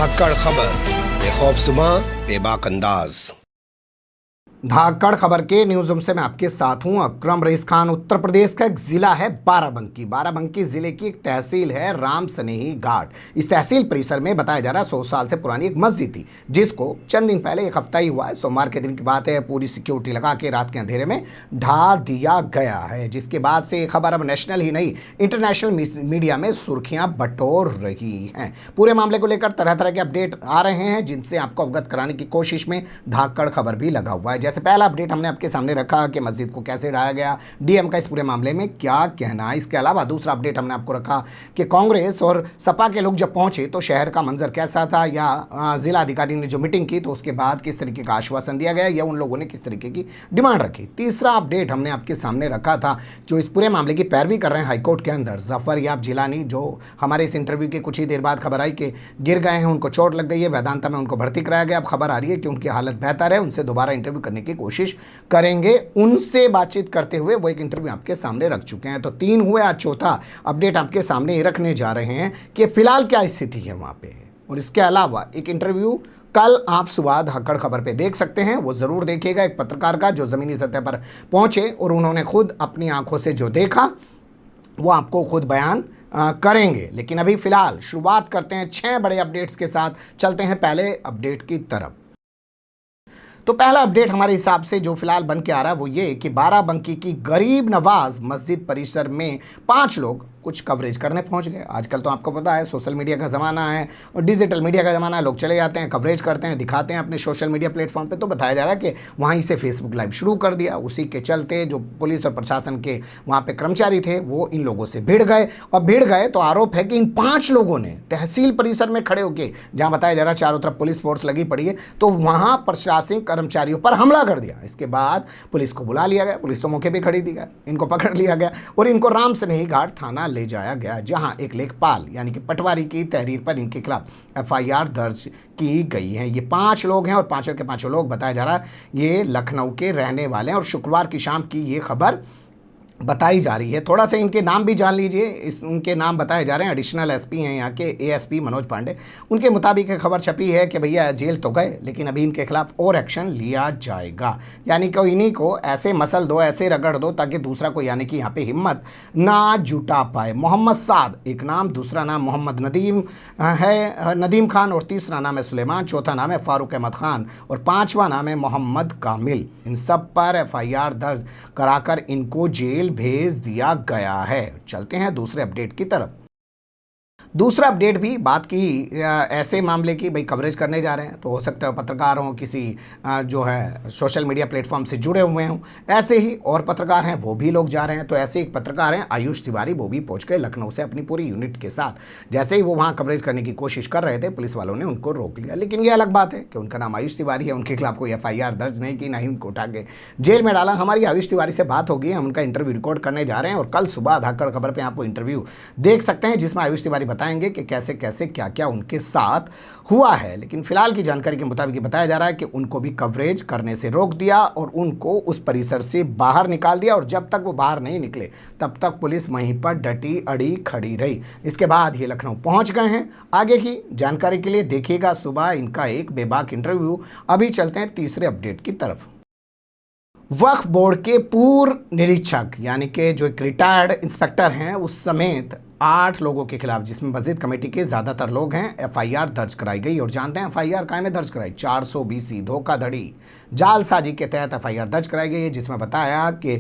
धाकड़ खबर, बेखौफ सुबह, बेबाक अंदाज। धाकड़ खबर के न्यूज रूम से मैं आपके साथ हूं अकरम रईस खान। उत्तर प्रदेश का एक जिला है बाराबंकी। बाराबंकी जिले की एक तहसील है राम सनेही घाट। इस तहसील परिसर में बताया जा रहा है 100 साल से पुरानी एक मस्जिद थी, जिसको चंद दिन पहले, एक हफ्ता ही हुआ है, सोमवार के दिन की बात है, पूरी सिक्योरिटी लगा के रात के अंधेरे में ढा दिया गया है। जिसके बाद से ये खबर अब नेशनल ही नहीं, इंटरनेशनल मीडिया में सुर्खियां बटोर रही हैं। पूरे मामले को लेकर तरह तरह के अपडेट आ रहे हैं, जिनसे आपको अवगत कराने की कोशिश में धाकड़ खबर भी लगा हुआ है। जैसे पहला अपडेट हमने आपके सामने रखा कि मस्जिद को कैसे ढाया गया, डीएम का इस पूरे मामले में क्या कहना है। इसके अलावा दूसरा अपडेट हमने आपको रखा कि कांग्रेस और सपा के लोग जब पहुंचे तो शहर का मंजर कैसा था, या जिला अधिकारी ने जो मीटिंग की तो उसके बाद किस तरीके का आश्वासन दिया गया, या उन लोगों ने किस तरीके की डिमांड रखी। तीसरा अपडेट हमने आपके सामने रखा था जो इस पूरे मामले की पैरवी कर रहे हैं हाईकोर्ट के अंदर, जफर याब जिलानी, जो हमारे इस इंटरव्यू के कुछ ही देर बाद खबर आई कि गिर गए हैं, उनको चोट लग गई है, वेदांता में उनको भर्ती कराया गया। अब खबर आ रही है कि उनकी हालत बेहतर है, उनसे दोबारा इंटरव्यू करने की कोशिश करेंगे। उनसे बातचीत करते हुए वो एक इंटरव्यू आपके सामने रख चुके हैं। तो 3 हुए, आज चौथा अपडेट आपके सामने ही रखने जा रहे हैं कि फिलहाल क्या स्थिति है वहां पे। और इसके अलावा एक इंटरव्यू कल आप सुबह धाकड़ खबर पे देख सकते हैं, वो जरूर देखिएगा, एक पत्रकार का जो जमीनी सतह पर पहुंचे और उन्होंने खुद अपनी आंखों से जो देखा वो आपको खुद बयान करेंगे। लेकिन अभी फिलहाल शुरुआत करते हैं 6 बड़े अपडेट्स के साथ। चलते हैं पहले अपडेट की तरफ। तो पहला अपडेट हमारे हिसाब से जो फिलहाल बन के आ रहा है वो ये कि बाराबंकी की गरीब नवाज मस्जिद परिसर में 5 लोग कुछ कवरेज करने पहुंच गए। आजकल तो आपको पता है सोशल मीडिया का ज़माना है और डिजिटल मीडिया का ज़माना है, लोग चले जाते हैं, कवरेज करते हैं, दिखाते हैं अपने सोशल मीडिया प्लेटफॉर्म पे। तो बताया जा रहा है कि वहीं से फेसबुक लाइव शुरू कर दिया। उसी के चलते जो पुलिस और प्रशासन के वहाँ पे कर्मचारी थे वो इन लोगों से भिड़ गए, और भिड़ गए तो आरोप है कि इन 5 लोगों ने तहसील परिसर में खड़े होकर, जहाँ बताया जा रहा है चारों तरफ पुलिस फोर्स लगी पड़ी है, तो वहाँ प्रशासनिक कर्मचारियों पर हमला कर दिया। इसके बाद पुलिस को बुला लिया गया, पुलिस तो मौके पर खड़ी थी, इनको पकड़ लिया गया और इनको राम सनेही घाट थाना ले जाया गया, जहां एक लेखपाल यानी कि पटवारी की तहरीर पर इनके खिलाफ एफआईआर दर्ज की गई है। ये 5 लोग हैं और पांचों के पांचों लोग बताया जा रहा है ये लखनऊ के रहने वाले हैं और शुक्रवार की शाम की ये खबर बताई जा रही है। थोड़ा सा इनके नाम भी जान लीजिए। उनके नाम बताए जा रहे हैं। एडिशनल एसपी हैं यहाँ के एएसपी मनोज पांडे। उनके मुताबिक खबर छपी है कि भैया जेल तो गए लेकिन अभी इनके खिलाफ और एक्शन लिया जाएगा, यानी कि इन्हीं को ऐसे मसल दो, ऐसे रगड़ दो ताकि दूसरा कोई यानी कि यहाँ पे हिम्मत ना जुटा पाए। मोहम्मद साद एक नाम, दूसरा नाम मोहम्मद नदीम है, नदीम खान, और तीसरा नाम है सुलेमान, चौथा नाम है फारूक अहमद खान और 5वां नाम है मोहम्मद कामिल। इन सब पर एफआईआर दर्ज कराकर इनको जेल भेज दिया गया है। चलते हैं दूसरे अपडेट की तरफ। दूसरा अपडेट भी बात की ऐसे मामले की, भाई कवरेज करने जा रहे हैं तो हो सकता है पत्रकार हों, किसी जो है सोशल मीडिया प्लेटफॉर्म से जुड़े हुए हों, ऐसे ही और पत्रकार हैं वो भी लोग जा रहे हैं। तो ऐसे एक पत्रकार हैं आयुष तिवारी, वो भी पहुंच गए लखनऊ से अपनी पूरी यूनिट के साथ। जैसे ही वो वहाँ कवरेज करने की कोशिश कर रहे थे पुलिस वालों ने उनको रोक लिया। लेकिन ये अलग बात है कि उनका नाम आयुष तिवारी है, उनके खिलाफ कोई एफआईआर दर्ज नहीं की, ना ही उनको उठा के जेल में डाला। हमारी आयुष तिवारी से बात होगी, हम उनका इंटरव्यू रिकॉर्ड करने जा रहे हैं और कल सुबह धाकड़ खबर पर आपको इंटरव्यू देख सकते हैं जिसमें आयुष तिवारी बताएंगे कि कैसे कैसे क्या क्या उनके साथ हुआ है। लेकिन फिलहाल की जानकारी के मुताबिक बताया जा रहा है कि उनको भी कवरेज करने से रोक दिया और उनको उस परिसर से बाहर निकाल दिया, और जब तक वो बाहर नहीं निकले तब तक पुलिस वहीं पर डटी अड़ी खड़ी रही। इसके बाद ये लखनऊ पहुंच गए हैं। आगे की जानकारी के लिए देखिएगा सुबह इनका एक बेबाक इंटरव्यू। अभी चलते हैं तीसरे अपडेट की तरफ। वक्फ बोर्ड के पूर्व निरीक्षक यानी कि जो एक रिटायर्ड इंस्पेक्टर हैं उस समेत 8 लोगों के खिलाफ, जिसमें मस्जिद कमेटी के ज़्यादातर लोग हैं, एफआईआर दर्ज कराई गई। और जानते हैं एफआईआर काहे में दर्ज कराई? 420 धोखाधड़ी जालसाजी के तहत एफआईआर दर्ज कराई गई है, जिसमें बताया कि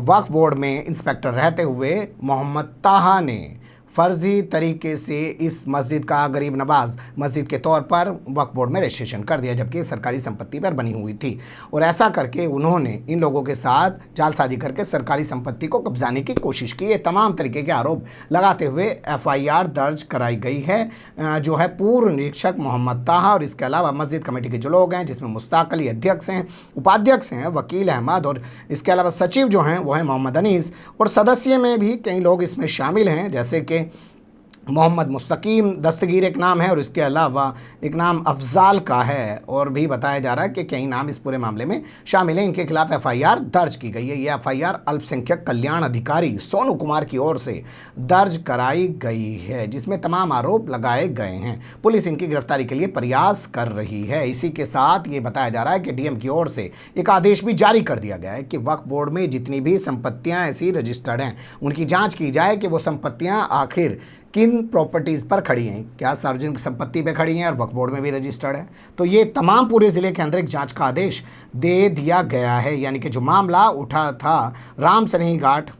वक्फ बोर्ड में इंस्पेक्टर रहते हुए मोहम्मद ताहा ने फर्जी तरीके से इस मस्जिद का गरीब नवाज मस्जिद के तौर पर वक्फ बोर्ड में रजिस्ट्रेशन कर दिया, जबकि सरकारी संपत्ति पर बनी हुई थी। और ऐसा करके उन्होंने इन लोगों के साथ जालसाजी करके सरकारी संपत्ति को कब्जाने की कोशिश की। ये तमाम तरीके के आरोप लगाते हुए एफआईआर दर्ज कराई गई है जो है पूर्व निरीक्षक मोहम्मद ताहा और इसके अलावा मस्जिद कमेटी के जो लोग हैं, जिसमें मुश्ताक अली अध्यक्ष हैं, उपाध्यक्ष हैं वकील अहमद, और इसके अलावा सचिव जो हैं वो हैं मोहम्मद अनीस, और सदस्य में भी कई लोग इसमें शामिल हैं जैसे कि मोहम्मद मुस्तकीम दस्तगीर एक नाम है और इसके अलावा एक नाम अफजाल का है। और भी बताया जा रहा है कि कई नाम इस पूरे मामले में शामिल हैं। इनके खिलाफ एफआईआर दर्ज की गई है। ये एफआईआर अल्पसंख्यक कल्याण अधिकारी सोनू कुमार की ओर से दर्ज कराई गई है, जिसमें तमाम आरोप लगाए गए हैं। पुलिस इनकी गिरफ्तारी के लिए प्रयास कर रही है। इसी के साथ ये बताया जा रहा है कि डीएम की ओर से एक आदेश भी जारी कर दिया गया है कि वक्फ बोर्ड में जितनी भी संपत्तियां ऐसी रजिस्टर्ड हैं उनकी जांच की जाए कि वो संपत्तियां आखिर किन प्रॉपर्टीज़ पर खड़ी हैं, क्या सार्वजनिक संपत्ति पे खड़ी हैं और वक्फ बोर्ड में भी रजिस्टर्ड है। तो ये तमाम पूरे ज़िले के अंदर एक जांच का आदेश दे दिया गया है। यानी कि जो मामला उठा था राम सनेही घाट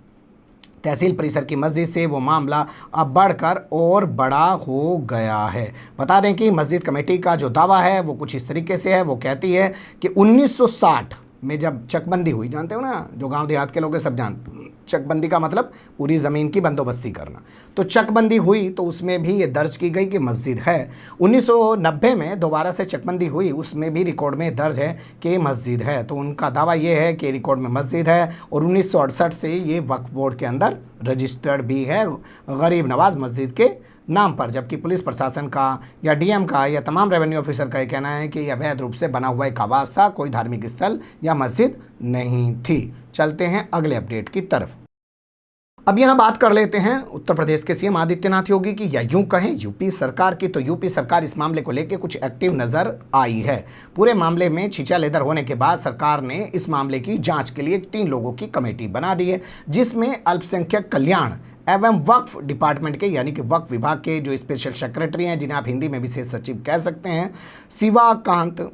तहसील परिसर की मस्जिद से, वो मामला अब बढ़कर और बड़ा हो गया है। बता दें कि मस्जिद कमेटी का जो दावा है वो कुछ इस तरीके से है। वो कहती है कि 1960 में जब चकबंदी हुई, जानते हो ना, जो गांव देहात के लोग सब जानते, चकबंदी का मतलब पूरी ज़मीन की बंदोबस्ती करना। तो चकबंदी हुई तो उसमें भी ये दर्ज की गई कि मस्जिद है। 1990 में दोबारा से चकबंदी हुई, उसमें भी रिकॉर्ड में दर्ज है कि मस्जिद है। तो उनका दावा ये है कि रिकॉर्ड में मस्जिद है और 1968 से ये वक्फ बोर्ड के अंदर रजिस्टर्ड भी है गरीब नवाज मस्जिद के नाम पर। जबकि पुलिस प्रशासन का या डीएम का या तमाम रेवेन्यू ऑफिसर का ये कहना है कि यह अवैध रूप से बना हुआ एक आवास था, कोई धार्मिक स्थल या मस्जिद नहीं थी। चलते हैं अगले अपडेट की तरफ। अब यहाँ बात कर लेते हैं उत्तर प्रदेश के सीएम आदित्यनाथ योगी की, या यूं कहें यूपी सरकार की। तो यूपी सरकार इस मामले को लेकर कुछ एक्टिव नजर आई है। पूरे मामले में छींचा लेदर होने के बाद सरकार ने इस मामले की जांच के लिए 3 लोगों की कमेटी बना दी है, जिसमें अल्पसंख्यक कल्याण एवं वक्फ डिपार्टमेंट के यानी कि वक्फ विभाग के जो स्पेशल सेक्रेटरी हैं, जिन्हें आप हिंदी में विशेष सचिव कह सकते हैं, शिवाकांत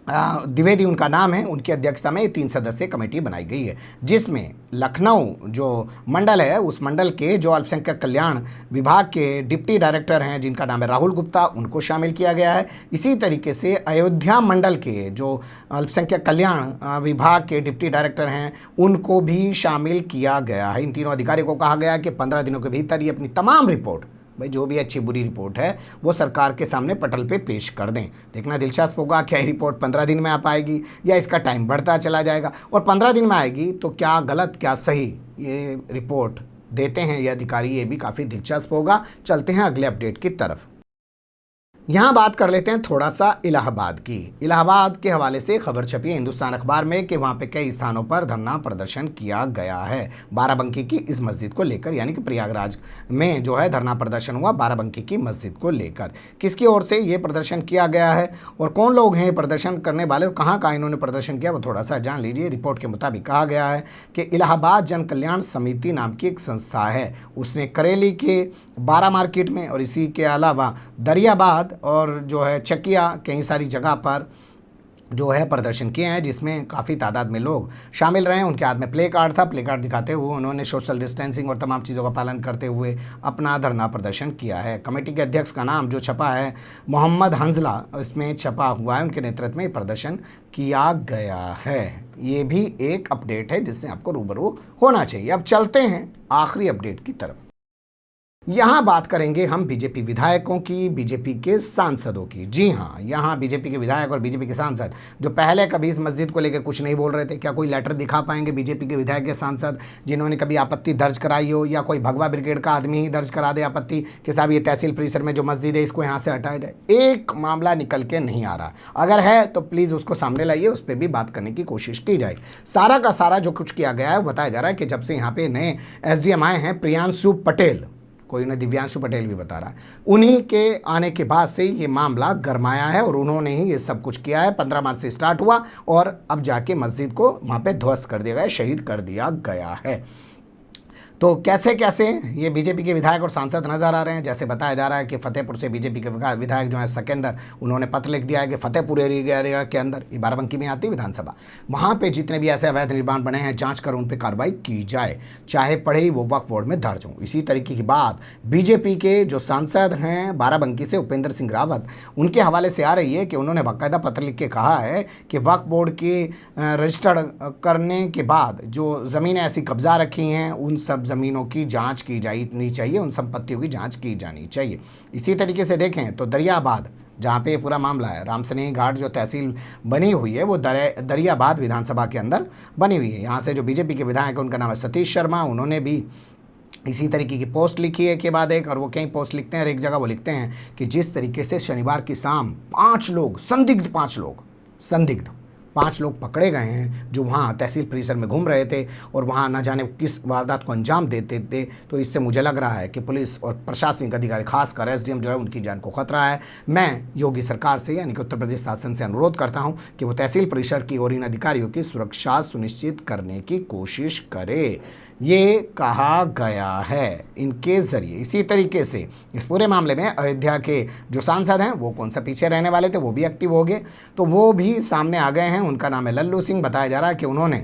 द्विवेदी उनका नाम है, उनकी अध्यक्षता में 3 सदस्यीय कमेटी बनाई गई है, जिसमें लखनऊ जो मंडल है उस मंडल के जो अल्पसंख्यक कल्याण विभाग के डिप्टी डायरेक्टर हैं, जिनका नाम है राहुल गुप्ता, उनको शामिल किया गया है। इसी तरीके से अयोध्या मंडल के जो अल्पसंख्यक कल्याण विभाग के डिप्टी डायरेक्टर हैं उनको भी शामिल किया गया है। इन तीनों अधिकारियों को कहा गया है कि 15 दिनों के भीतर ये अपनी तमाम रिपोर्ट, भाई जो भी अच्छी बुरी रिपोर्ट है वो सरकार के सामने पटल पे पेश कर दें। देखना दिलचस्प होगा क्या ये रिपोर्ट 15 दिन में आ पाएगी या इसका टाइम बढ़ता चला जाएगा, और 15 दिन में आएगी तो क्या गलत क्या सही ये रिपोर्ट देते हैं ये अधिकारी, ये भी काफ़ी दिलचस्प होगा। चलते हैं अगले अपडेट की तरफ। यहाँ बात कर लेते हैं थोड़ा सा इलाहाबाद की। इलाहाबाद के हवाले से खबर छपी है हिंदुस्तान अखबार में कि वहाँ पे कई स्थानों पर धरना प्रदर्शन किया गया है बाराबंकी की इस मस्जिद को लेकर, यानी कि प्रयागराज में जो है धरना प्रदर्शन हुआ बाराबंकी की मस्जिद को लेकर। किसकी ओर से ये प्रदर्शन किया गया है और कौन लोग हैं प्रदर्शन करने वाले और कहाँ कहाँ इन्होंने प्रदर्शन किया, वो थोड़ा सा जान लीजिए। रिपोर्ट के मुताबिक कहा गया है कि इलाहाबाद जन कल्याण समिति नाम की एक संस्था है, उसने करेली के बारा मार्केट में और इसी के अलावा दरियाबाद और जो है चकिया कई सारी जगह पर जो है प्रदर्शन किए हैं, जिसमें काफ़ी तादाद में लोग शामिल रहे हैं। उनके हाथ में प्ले कार्ड था, प्ले कार्ड दिखाते हुए उन्होंने सोशल डिस्टेंसिंग और तमाम चीज़ों का पालन करते हुए अपना धरना प्रदर्शन किया है। कमेटी के अध्यक्ष का नाम जो छपा है मोहम्मद हंजला, इसमें छपा हुआ है, उनके नेतृत्व में प्रदर्शन किया गया है। ये भी एक अपडेट है जिससे आपको रूबरू होना चाहिए। अब चलते हैं आखिरी अपडेट की तरफ। यहाँ बात करेंगे हम बीजेपी विधायकों की, बीजेपी के सांसदों की। जी हाँ, यहाँ बीजेपी के विधायक और बीजेपी के सांसद जो पहले कभी इस मस्जिद को लेकर कुछ नहीं बोल रहे थे, क्या कोई लेटर दिखा पाएंगे बीजेपी के विधायक या सांसद जिन्होंने कभी आपत्ति दर्ज कराई हो, या कोई भगवा ब्रिगेड का आदमी ही दर्ज करा दे आपत्ति कि साहब ये तहसील परिसर में जो मस्जिद है इसको यहाँ से हटाया जाए? एक मामला निकल के नहीं आ रहा। अगर है तो प्लीज़ उसको सामने लाइए, उस पर भी बात करने की कोशिश की जाए। सारा का सारा जो कुछ किया गया है बताया जा रहा है कि जब से यहाँ पे नए SDM आए हैं प्रियांशु पटेल, कोई उन्हें दिव्यांशु पटेल भी बता रहा है, उन्हीं के आने के बाद से ये मामला गरमाया है और उन्होंने ही ये सब कुछ किया है। 15 मार्च से स्टार्ट हुआ और अब जाके मस्जिद को वहाँ पे ध्वस्त कर दिया गया, शहीद कर दिया गया है। तो कैसे कैसे ये बीजेपी के विधायक और सांसद नजर आ रहे हैं। जैसे बताया जा रहा है कि फतेहपुर से बीजेपी के विधायक जो है सकेंदर, उन्होंने पत्र लिख दिया है कि फतेहपुर एरिया के अंदर, ये बाराबंकी में आती विधानसभा, वहाँ पे जितने भी ऐसे अवैध निर्माण बने हैं जांच कर उन पर कार्रवाई की जाए, चाहे पढ़े ही वो वक्फ बोर्ड में दर्ज हो। इसी तरीके की बात बीजेपी के जो सांसद हैं बाराबंकी से उपेंद्र सिंह रावत, उनके हवाले से आ रही है कि उन्होंने बाकायदा पत्र लिख के कहा है कि वक्फ बोर्ड के रजिस्टर्ड करने के बाद जो ज़मीनें ऐसी कब्जा रखी हैं उन सब ज़मीनों की जांच की जानी चाहिए, उन संपत्तियों की जांच की जानी चाहिए। इसी तरीके से देखें तो दरियाबाद, जहाँ पे पूरा मामला है, राम सनेही घाट जो तहसील बनी हुई है वो दरियाबाद विधानसभा के अंदर बनी हुई है। यहाँ से जो बीजेपी के विधायक हैं उनका नाम है सतीश शर्मा, उन्होंने भी इसी तरीके की पोस्ट लिखी है के बाद एक, और वो कई पोस्ट लिखते हैं और एक जगह वो लिखते हैं कि जिस तरीके से शनिवार की शाम 5 लोग संदिग्ध 5 लोग पकड़े गए हैं जो वहाँ तहसील परिसर में घूम रहे थे और वहाँ न जाने किस वारदात को अंजाम देते थे। तो इससे मुझे लग रहा है कि पुलिस और प्रशासनिक अधिकारी खासकर एसडीएम जो है उनकी जान को खतरा है। मैं योगी सरकार से यानी कि उत्तर प्रदेश शासन से अनुरोध करता हूँ कि वो तहसील परिसर की और इन अधिकारियों की सुरक्षा सुनिश्चित करने की कोशिश करे, ये कहा गया है इनके जरिए। इसी तरीके से इस पूरे मामले में अयोध्या के जो सांसद हैं वो कौन सा पीछे रहने वाले थे वो भी एक्टिव हो गए, तो वो भी सामने आ गए हैं। उनका नाम है लल्लू सिंह। बताया जा रहा है कि उन्होंने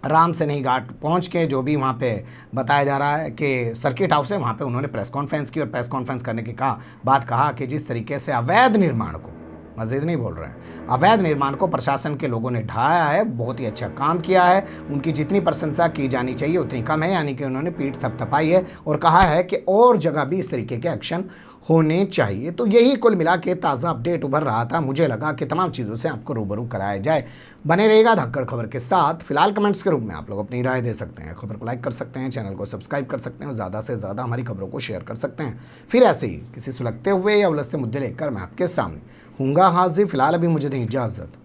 राम से नहीं घाट पहुंच के, जो भी वहाँ पे बताया जा रहा है कि सर्किट हाउस है, वहाँ पे उन्होंने प्रेस कॉन्फ्रेंस की और प्रेस कॉन्फ्रेंस करने की बात कहा कि जिस तरीके से अवैध निर्माण को, मस्जिद नहीं बोल रहे हैं, अवैध निर्माण को प्रशासन के लोगों ने ढाया है, बहुत ही अच्छा काम किया है, उनकी जितनी प्रशंसा की जानी चाहिए उतनी कम है। यानी कि उन्होंने पीठ थपथपाई है और कहा है कि और जगह भी इस तरीके के एक्शन होने चाहिए। तो यही कुल मिला के ताज़ा अपडेट उभर रहा था। मुझे लगा कि तमाम चीज़ों से आपको रूबरू कराया जाए। बने रहेगा धक्कड़ खबर के साथ। फिलहाल कमेंट्स के रूप में आप लोग अपनी राय दे सकते हैं, खबर को लाइक कर सकते हैं, चैनल को सब्सक्राइब कर सकते हैं और ज़्यादा से ज़्यादा हमारी खबरों को शेयर कर सकते हैं। फिर ऐसे ही किसी सुलगते हुए या उलझते मुद्दे लेकर मैं आपके सामने हूँगा हाजिर। फिलहाल अभी मुझे दें इजाज़त।